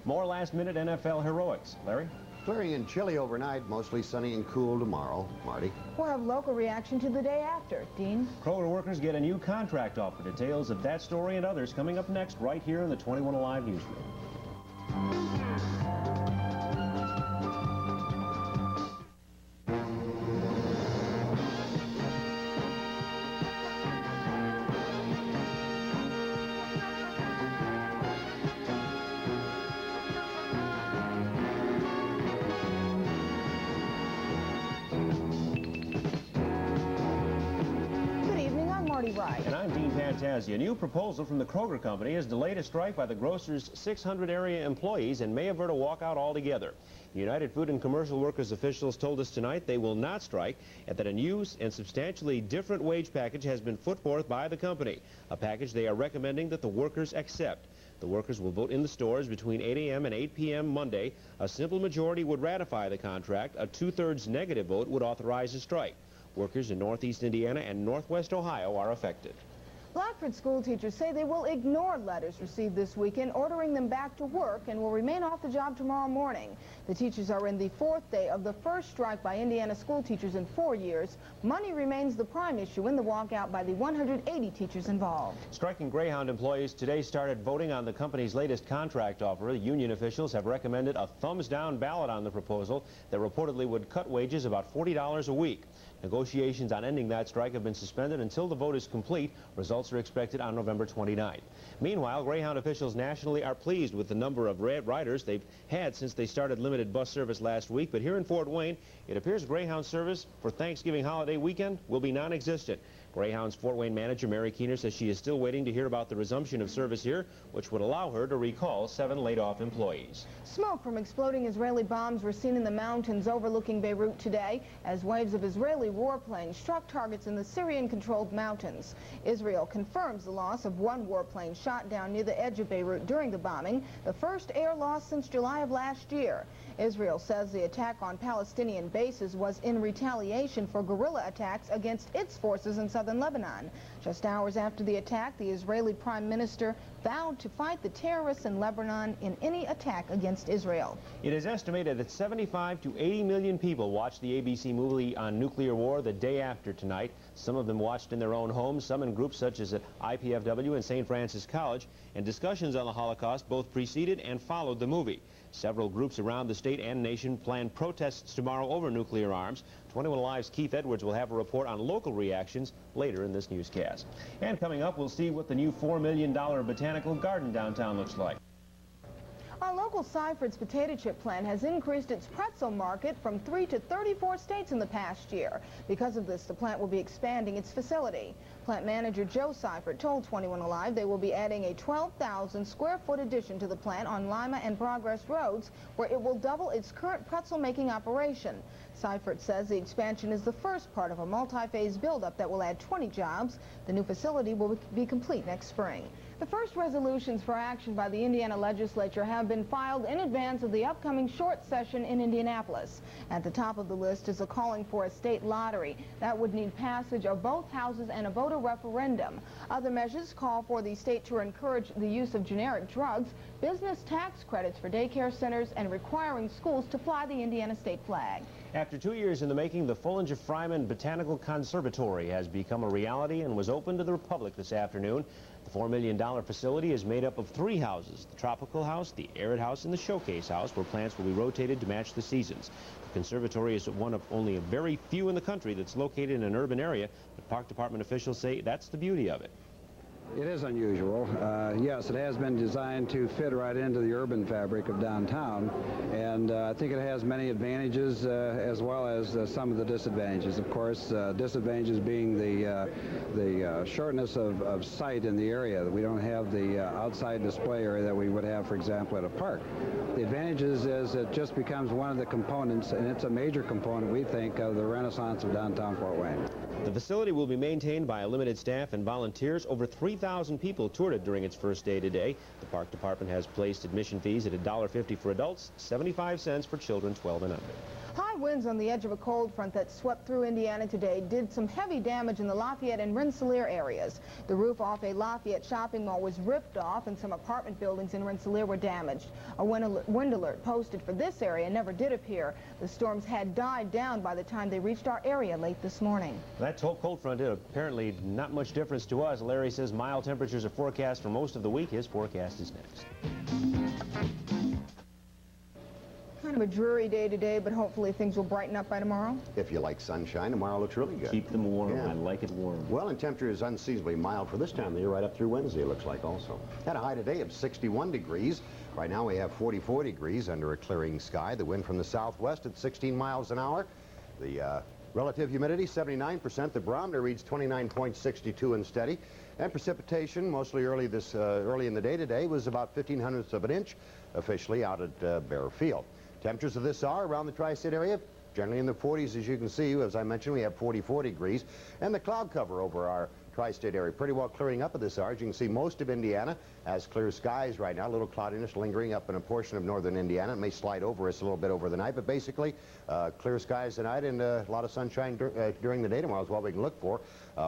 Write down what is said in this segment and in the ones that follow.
More last-minute NFL heroics. Larry? Clearing and chilly overnight, mostly sunny and cool tomorrow. Marty? We'll have local reaction to the day after. Dean? Kroger workers get a new contract offer. Details of that story and others coming up next right here in the 21 Alive newsroom. And I'm Dean Fantasia. A new proposal from the Kroger Company has delayed a strike by the grocer's 600 area employees and may avert a walkout altogether. United Food and Commercial Workers officials told us tonight they will not strike and that a new and substantially different wage package has been put forth by the company, a package they are recommending that the workers accept. The workers will vote in the stores between 8 a.m. and 8 p.m. Monday. A simple majority would ratify the contract. A two-thirds negative vote would authorize a strike. Workers in Northeast Indiana and Northwest Ohio are affected. Blackford school teachers say they will ignore letters received this weekend ordering them back to work and will remain off the job tomorrow morning. The teachers are in the fourth day of the first strike by Indiana school teachers in 4 years. Money remains the prime issue in the walkout by the 180 teachers involved. Striking Greyhound employees today started voting on the company's latest contract offer. The union officials have recommended a thumbs-down ballot on the proposal that reportedly would cut wages about $40 a week. Negotiations on ending that strike have been suspended until the vote is complete. Results are expected on November 29th. Meanwhile, Greyhound officials nationally are pleased with the number of riders they've had since they started limited bus service last week. But here in Fort Wayne, it appears Greyhound service for Thanksgiving holiday weekend will be non-existent. Greyhound's Fort Wayne manager, Mary Keener, says she is still waiting to hear about the resumption of service here, which would allow her to recall 7 laid-off employees. Smoke from exploding Israeli bombs were seen in the mountains overlooking Beirut today as waves of Israeli warplanes struck targets in the Syrian-controlled mountains. Israel confirms the loss of 1 warplane shot down near the edge of Beirut during the bombing, the first air loss since July of last year. Israel says the attack on Palestinian bases was in retaliation for guerrilla attacks against its forces in southern Lebanon. Just hours after the attack, the Israeli Prime Minister vowed to fight the terrorists in Lebanon in any attack against Israel. It is estimated that 75 to 80 million people watched the ABC movie on nuclear war the day after tonight. Some of them watched in their own homes, some in groups such as at IPFW and St. Francis College, and discussions on the Holocaust both preceded and followed the movie. Several groups around the state and nation plan protests tomorrow over nuclear arms. 21 Alive's Keith Edwards will have a report on local reactions later in this newscast. And coming up, we'll see what the new $4 million botanical garden downtown looks like. Our local Seifrid's potato chip plant has increased its pretzel market from 3 to 34 states in the past year. Because of this, the plant will be expanding its facility. Plant manager Joe Seifert told 21 Alive they will be adding a 12,000 square foot addition to the plant on Lima and Progress Roads, where it will double its current pretzel making operation. Seifert says the expansion is the first part of a multi-phase buildup that will add 20 jobs. The new facility will be complete next spring. The first resolutions for action by the Indiana legislature have been filed in advance of the upcoming short session in Indianapolis. At the top of the list is a calling for a state lottery that would need passage of both houses and a voter referendum. Other measures call for the state to encourage the use of generic drugs, business tax credits for daycare centers, and requiring schools to fly the Indiana state flag. After 2 years in the making, the Follinger-Fryman Botanical Conservatory has become a reality and was opened to the public this afternoon. The $4 million facility is made up of 3 houses: the Tropical House, the Arid House, and the Showcase House, where plants will be rotated to match the seasons. The conservatory is one of only a very few in the country that's located in an urban area, but Park Department officials say that's the beauty of it. It is unusual. Yes, it has been designed to fit right into the urban fabric of downtown, and I think it has many advantages as well as some of the disadvantages. Of course, disadvantages being the shortness of sight in the area. We don't have the outside display area that we would have, for example, at a park. The advantages is it just becomes one of the components, and it's a major component, we think, of the renaissance of downtown Fort Wayne. The facility will be maintained by a limited staff and volunteers. Over 3,000 people toured it during its first day today. The Park Department has placed admission fees at $1.50 for adults, 75 cents for children 12 and under. High Strong winds on the edge of a cold front that swept through Indiana today did some heavy damage in the Lafayette and Rensselaer areas. The roof off a Lafayette shopping mall was ripped off and some apartment buildings in Rensselaer were damaged. A wind alert posted for this area never did appear. The storms had died down by the time they reached our area late this morning. That cold front did apparently not much difference to us. Larry says mild temperatures are forecast for most of the week. His forecast is next. Kind of a dreary day today, but hopefully things will brighten up by tomorrow. If you like sunshine, tomorrow looks really good. Keep them warm. Yeah. I like it warm. Well, and temperature is unseasonably mild for this time of the year right up through Wednesday, it looks like also. Had a high today of 61 degrees. Right now we have 44 degrees under a clearing sky. The wind from the southwest at 16 miles an hour. The relative humidity, 79%. The barometer reads 29.62 and steady. And precipitation, mostly early in the day today, was about 0.15 of an inch officially out at Bear Field. Temperatures of this hour around the tri-state area, generally in the 40s, as you can see. As I mentioned, we have 44 degrees. And the cloud cover over our tri-state area pretty well clearing up at this hour. As you can see, most of Indiana has clear skies right now. A little cloudiness lingering up in a portion of northern Indiana. It may slide over us a little bit over the night, but basically clear skies tonight and a lot of sunshine during the day tomorrow is what we can look for.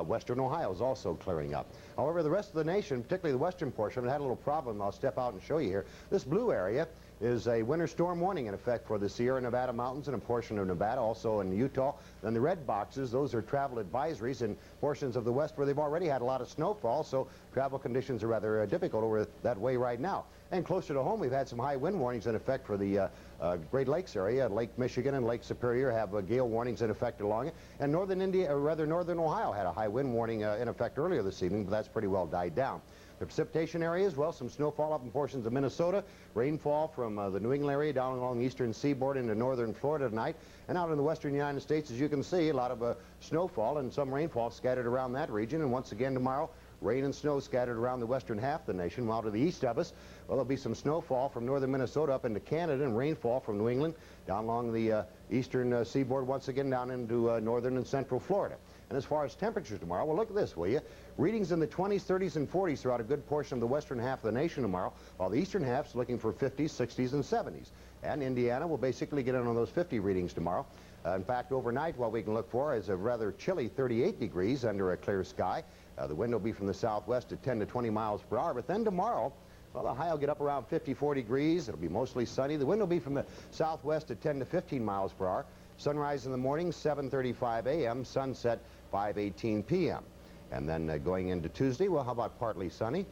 Western Ohio is also clearing up. However, the rest of the nation, particularly the western portion, had a little problem. I'll step out and show you here. This blue area is a winter storm warning in effect for the Sierra Nevada mountains and a portion of Nevada, also in Utah. Then the red boxes, those are travel advisories in portions of the west where they've already had a lot of snowfall, so travel conditions are rather difficult over that way right now. And closer to home, we've had some high wind warnings in effect for the Great Lakes area. Lake Michigan and Lake Superior have gale warnings in effect along it. And northern Ohio had a high wind warning in effect earlier this evening, but that's pretty well died down. The precipitation areas, well, some snowfall up in portions of Minnesota, rainfall from the New England area down along the eastern seaboard into northern Florida tonight, and out in the western United States, as you can see, a lot of snowfall and some rainfall scattered around that region. And once again tomorrow, rain and snow scattered around the western half of the nation, while to the east of us, well, there'll be some snowfall from northern Minnesota up into Canada and rainfall from New England down along the eastern seaboard once again down into northern and central Florida. And as far as temperatures tomorrow, well, look at this, will you? Readings in the 20s, 30s, and 40s throughout a good portion of the western half of the nation tomorrow, while the eastern half's looking for 50s, 60s, and 70s. And Indiana will basically get in on those 50 readings tomorrow. In fact, overnight, what we can look for is a rather chilly 38 degrees under a clear sky. The wind will be from the southwest at 10 to 20 miles per hour. But then tomorrow, well, the high will get up around 54 degrees. It'll be mostly sunny. The wind will be from the southwest at 10 to 15 miles per hour. Sunrise in the morning, 7:35 a.m., sunset, 5:18 p.m. And then going into Tuesday, well, how about partly sunny?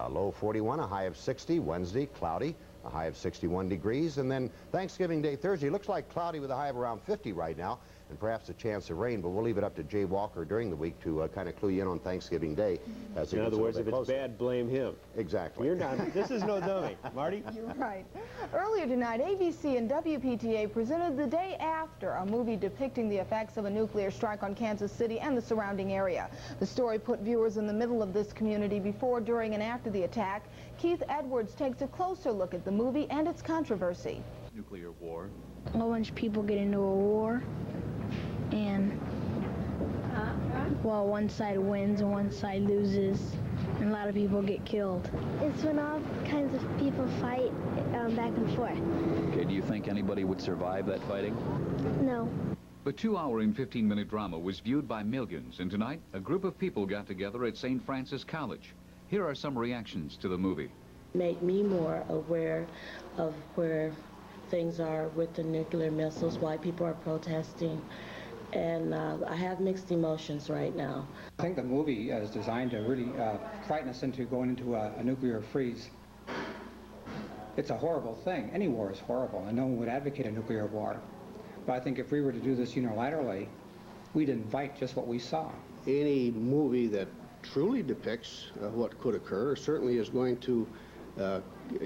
Low 41, a high of 60. Wednesday, cloudy, a high of 61 degrees. And then Thanksgiving Day, Thursday, looks like cloudy with a high of around 50 right now, and perhaps a chance of rain, but we'll leave it up to Jay Walker during the week to kind of clue you in on Thanksgiving Day. In other words, if it's bad, blame him. Exactly. You're not. This is no dummy. Marty? You're right. Earlier tonight, ABC and WPTA presented the day after a movie depicting the effects of a nuclear strike on Kansas City and the surrounding area. The story put viewers in the middle of this community before, during, and after the attack. Keith Edwards takes a closer look at the movie and its controversy. Nuclear war. A whole bunch of people get into a war, and well, one side wins and one side loses, and a lot of people get killed. It's when all kinds of people fight back and forth. Okay, do you think anybody would survive that fighting? No. The 2-hour and 15-minute drama was viewed by millions, and tonight a group of people got together at St. Francis College. Here are some reactions to the movie. Made me more aware of where things are with the nuclear missiles, why people are protesting, and I have mixed emotions right now. I think the movie is designed to really frighten us into going into a nuclear freeze. It's a horrible thing. Any war is horrible, and no one would advocate a nuclear war. But I think if we were to do this unilaterally, we'd invite just what we saw. Any movie that truly depicts what could occur certainly is going to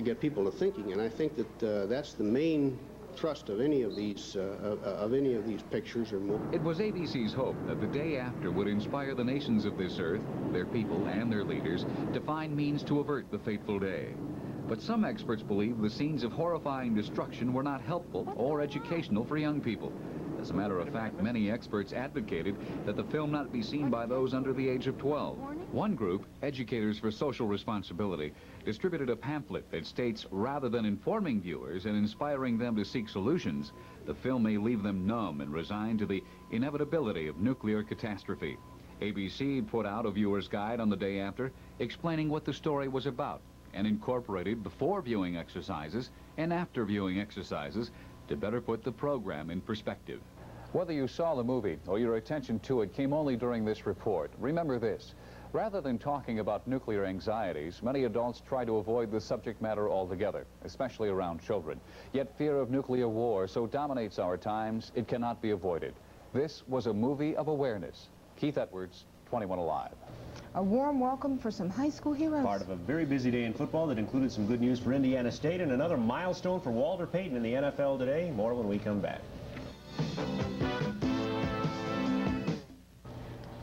get people to thinking, and I think that that's the main thrust of any of these pictures or movies. It was ABC's hope that the day after would inspire the nations of this earth, their people and their leaders, to find means to avert the fateful day. But some experts believe the scenes of horrifying destruction were not helpful or educational for young people. As a matter of fact, many experts advocated that the film not be seen by those under the age of 12. One group, Educators for Social Responsibility, distributed a pamphlet that states rather than informing viewers and inspiring them to seek solutions, the film may leave them numb and resigned to the inevitability of nuclear catastrophe. ABC put out a viewer's guide on the day after, explaining what the story was about, and incorporated before viewing exercises and after viewing exercises to better put the program in perspective. Whether you saw the movie or your attention to it came only during this report, remember this. Rather than talking about nuclear anxieties, many adults try to avoid the subject matter altogether, especially around children. Yet fear of nuclear war so dominates our times, it cannot be avoided. This was a movie of awareness. Keith Edwards, 21Alive. A warm welcome for some high school heroes. Part of a very busy day in football that included some good news for Indiana State and another milestone for Walter Payton in the NFL today. More when we come back.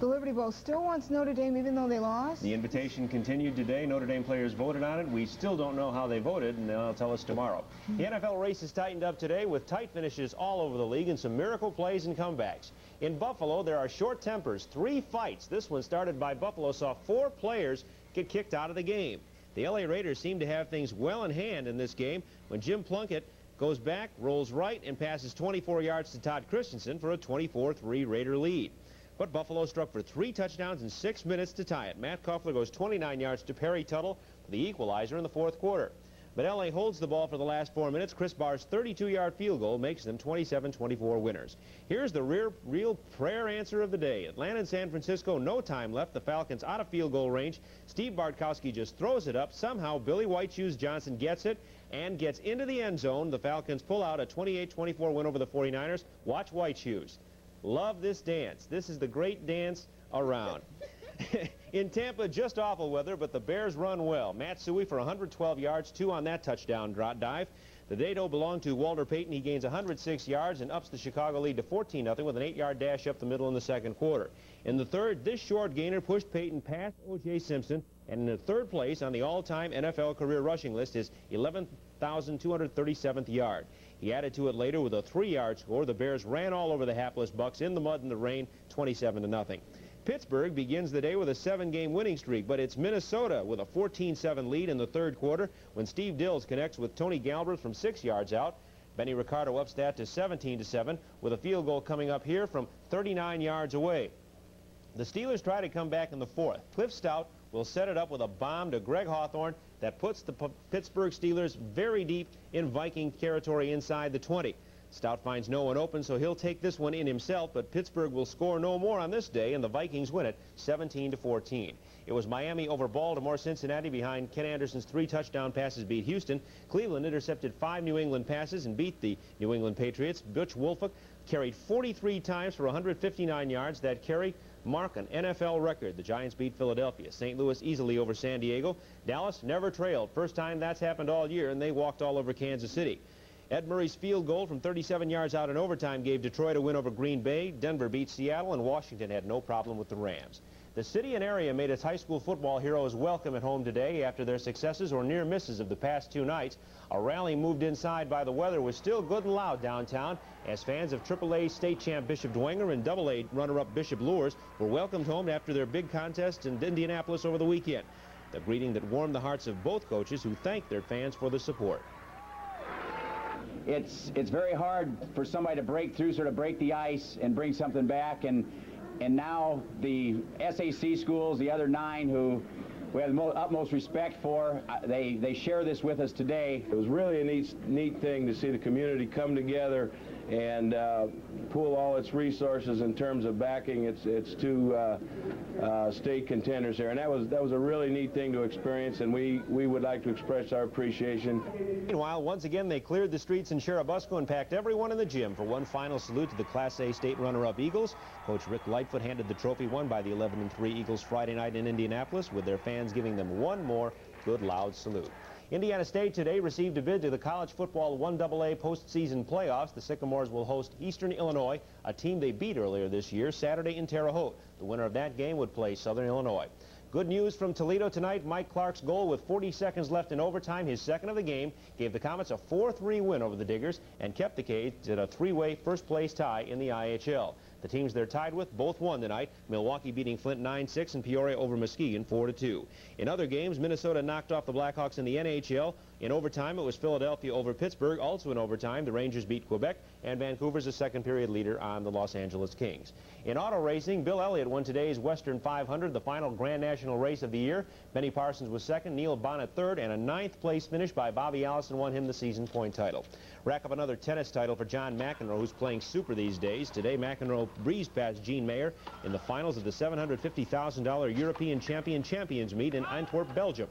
The Liberty Bowl still wants Notre Dame even though they lost. The invitation continued today. Notre Dame players voted on it. We still don't know how they voted, and they'll tell us tomorrow. The NFL race is tightened up today with tight finishes all over the league and some miracle plays and comebacks. In Buffalo, there are short tempers. 3 fights. This one started by Buffalo saw 4 players get kicked out of the game. The LA Raiders seem to have things well in hand in this game when Jim Plunkett goes back, rolls right, and passes 24 yards to Todd Christensen for a 24-3 Raider lead. But Buffalo struck for 3 touchdowns in 6 minutes to tie it. Matt Koffler goes 29 yards to Perry Tuttle for the equalizer in the 4th quarter. But LA holds the ball for the last 4 minutes. Chris Barr's 32-yard field goal makes them 27-24 winners. Here's the real prayer answer of the day. Atlanta and San Francisco, no time left. The Falcons out of field goal range. Steve Bartkowski just throws it up. Somehow Billy White Shoes Johnson gets it and gets into the end zone. The Falcons pull out a 28-24 win over the 49ers. Watch White Shoes. Love this dance. This is the great dance around. In Tampa, just awful weather, but the Bears run well. Matt Suey for 112 yards, 2 on that touchdown dive. The Dado belonged to Walter Payton. He gains 106 yards and ups the Chicago lead to 14-0 with an 8-yard dash up the middle in the 2nd quarter. In the 3rd, this short gainer pushed Payton past O.J. Simpson, and in the 3rd place on the all-time NFL career rushing list is 11,237th yard. He added to it later with a 3-yard score. The Bears ran all over the hapless Bucks in the mud and the rain, 27-0. Pittsburgh begins the day with a 7-game winning streak, but it's Minnesota with a 14-7 lead in the 3rd quarter when Steve Dills connects with Tony Galbraith from 6 yards out. Benny Ricardo ups that to 17-7 with a field goal coming up here from 39 yards away. The Steelers try to come back in the 4th. Cliff Stout will set it up with a bomb to Greg Hawthorne that puts the Pittsburgh Steelers very deep in Viking territory inside the 20. Stout finds no one open, so he'll take this one in himself, but Pittsburgh will score no more on this day, and the Vikings win it 17-14. It was Miami over Baltimore. Cincinnati behind Ken Anderson's 3 touchdown passes beat Houston. Cleveland intercepted 5 New England passes and beat the New England Patriots. Butch Wolford carried 43 times for 159 yards. That carry mark an NFL record. The Giants beat Philadelphia. St. Louis easily over San Diego. Dallas never trailed. First time that's happened all year, and they walked all over Kansas City. Ed Murray's field goal from 37 yards out in overtime gave Detroit a win over Green Bay. Denver beat Seattle, and Washington had no problem with the Rams. The city and area made its high school football heroes welcome at home today after their successes or near misses of the past 2 nights. A rally moved inside by the weather was still good and loud downtown as fans of AAA state champ Bishop Dwenger and AA runner-up Bishop Lures were welcomed home after their big contest in Indianapolis over the weekend. The greeting that warmed the hearts of both coaches who thanked their fans for the support. It's very hard for somebody to break through, sort of break the ice and bring something back, and now the SAC schools, the other 9 who we have the utmost respect for, they share this with us today. It was really a neat thing to see the community come together and pool all its resources in terms of backing its 2 state contenders here, and that was a really neat thing to experience, and we would like to express our appreciation. Meanwhile, once again they cleared the streets in Churubusco and packed everyone in the gym for one final salute to the Class A state runner-up Eagles. Coach Rick Lightfoot handed the trophy won by the 11-3 Eagles Friday night in Indianapolis, with their fans giving them one more good loud salute. Indiana State today received a bid to the college football 1AA postseason playoffs. The Sycamores will host Eastern Illinois, a team they beat earlier this year, Saturday in Terre Haute. The winner of that game would play Southern Illinois. Good news from Toledo tonight. Mike Clark's goal with 40 seconds left in overtime, his second of the game, gave the Comets a 4-3 win over the Diggers and kept the Canes at a three-way first-place tie in the IHL. The teams they're tied with both won tonight. Milwaukee beating Flint 9-6 and Peoria over Muskegon 4-2. In other games, Minnesota knocked off the Blackhawks in the NHL. In overtime, it was Philadelphia over Pittsburgh. Also in overtime, the Rangers beat Quebec, and Vancouver's a second-period leader on the Los Angeles Kings. In auto racing, Bill Elliott won today's Western 500, the final Grand National race of the year. Benny Parsons was second, Neil Bonnet third, and a ninth-place finish by Bobby Allison won him the season point title. Rack up another tennis title for John McEnroe, who's playing super these days. Today, McEnroe breezed past Gene Mayer in the finals of the $750,000 European Champions meet in Antwerp, Belgium.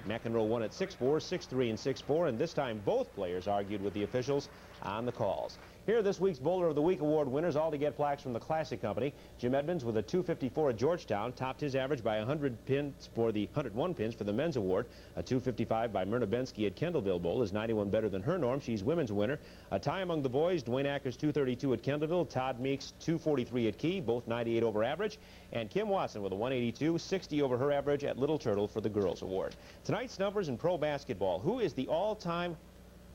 McEnroe won at 6-4, 6-3, and 6-4, and this time both players argued with the officials on the calls. Here are this week's Bowler of the Week award winners, all to get plaques from the Classic Company. Jim Edmonds with a 254 at Georgetown topped his average by 101 pins for the men's award. A 255 by Myrna Bensky at Kendallville Bowl is 91 better than her norm. She's women's winner. A tie among the boys, Dwayne Akers 232 at Kendallville, Todd Meeks 243 at Key, both 98 over average, and Kim Watson with a 182, 60 over her average at Little Turtle for the girls award. Tonight's numbers in pro basketball. Who is the all-time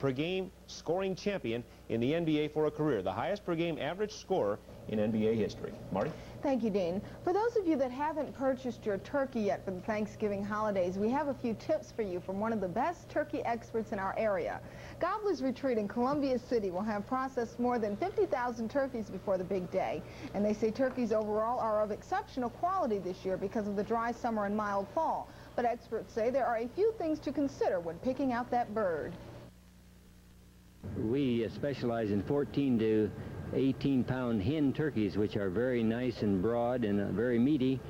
per game scoring champion in the NBA for a career, the highest per game average scorer in NBA history? Marty? Thank you, Dean. For those of you that haven't purchased your turkey yet for the Thanksgiving holidays, we have a few tips for you from one of the best turkey experts in our area. Gobbler's Retreat in Columbia City will have processed more than 50,000 turkeys before the big day. And they say turkeys overall are of exceptional quality this year because of the dry summer and mild fall. But experts say there are a few things to consider when picking out that bird. We specialize in 14 to 18-pound hen turkeys, which are very nice and broad and very meaty.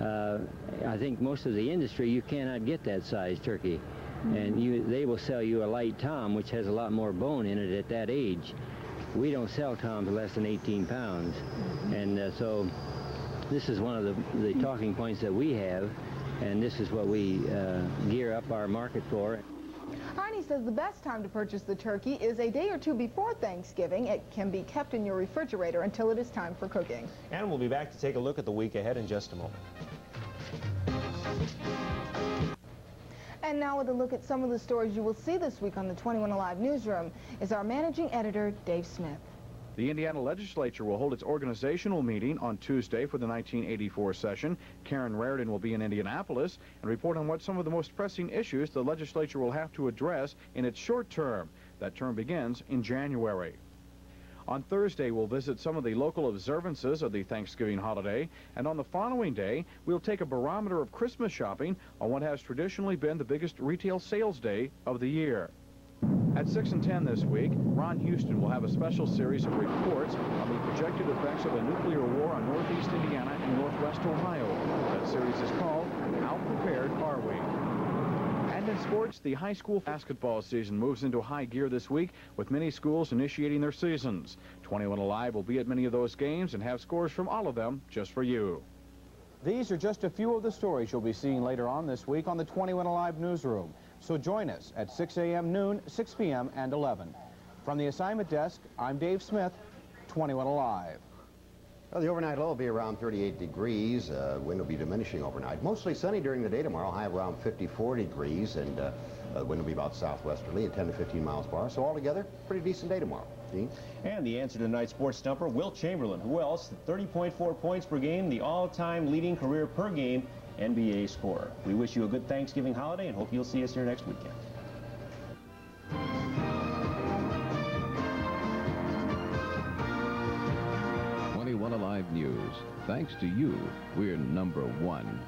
I think most of the industry, you cannot get that size turkey. And they will sell you a light tom, which has a lot more bone in it at that age. We don't sell toms less than 18 pounds. And so this is one of the talking points that we have, and this is what we gear up our market for. Arnie says the best time to purchase the turkey is a day or two before Thanksgiving. It can be kept in your refrigerator until it is time for cooking. And we'll be back to take a look at the week ahead in just a moment. And now with a look at some of the stories you will see this week on the 21Alive newsroom is our managing editor, Dave Smith. The Indiana legislature will hold its organizational meeting on Tuesday for the 1984 session. Karen Raridan will be in Indianapolis and report on what some of the most pressing issues the legislature will have to address in its short term. That term begins in January. On Thursday, we'll visit some of the local observances of the Thanksgiving holiday, and on the following day, we'll take a barometer of Christmas shopping on what has traditionally been the biggest retail sales day of the year. At 6 and 10 this week, Ron Houston will have a special series of reports on the projected effects of a nuclear war on northeast Indiana and northwest Ohio. That series is called How Prepared Are We? And in sports, the high school basketball season moves into high gear this week, with many schools initiating their seasons. 21Alive will be at many of those games and have scores from all of them just for you. These are just a few of the stories you'll be seeing later on this week on the 21Alive newsroom. So join us at 6 a.m., noon, 6 p.m., and 11. From the assignment desk, I'm Dave Smith, 21Alive. Well, the overnight low will be around 38 degrees. Wind will be diminishing overnight. Mostly sunny during the day tomorrow, high around 54 degrees, and wind will be about southwesterly at 10 to 15 miles per hour. So altogether, pretty decent day tomorrow. Dean? And the answer to tonight's sports stumper, Wilt Chamberlain. Who else? 30.4 points per game, the all-time leading career per game NBA scorer. We wish you a good Thanksgiving holiday and hope you'll see us here next weekend. 21Alive News. Thanks to you, we're #1.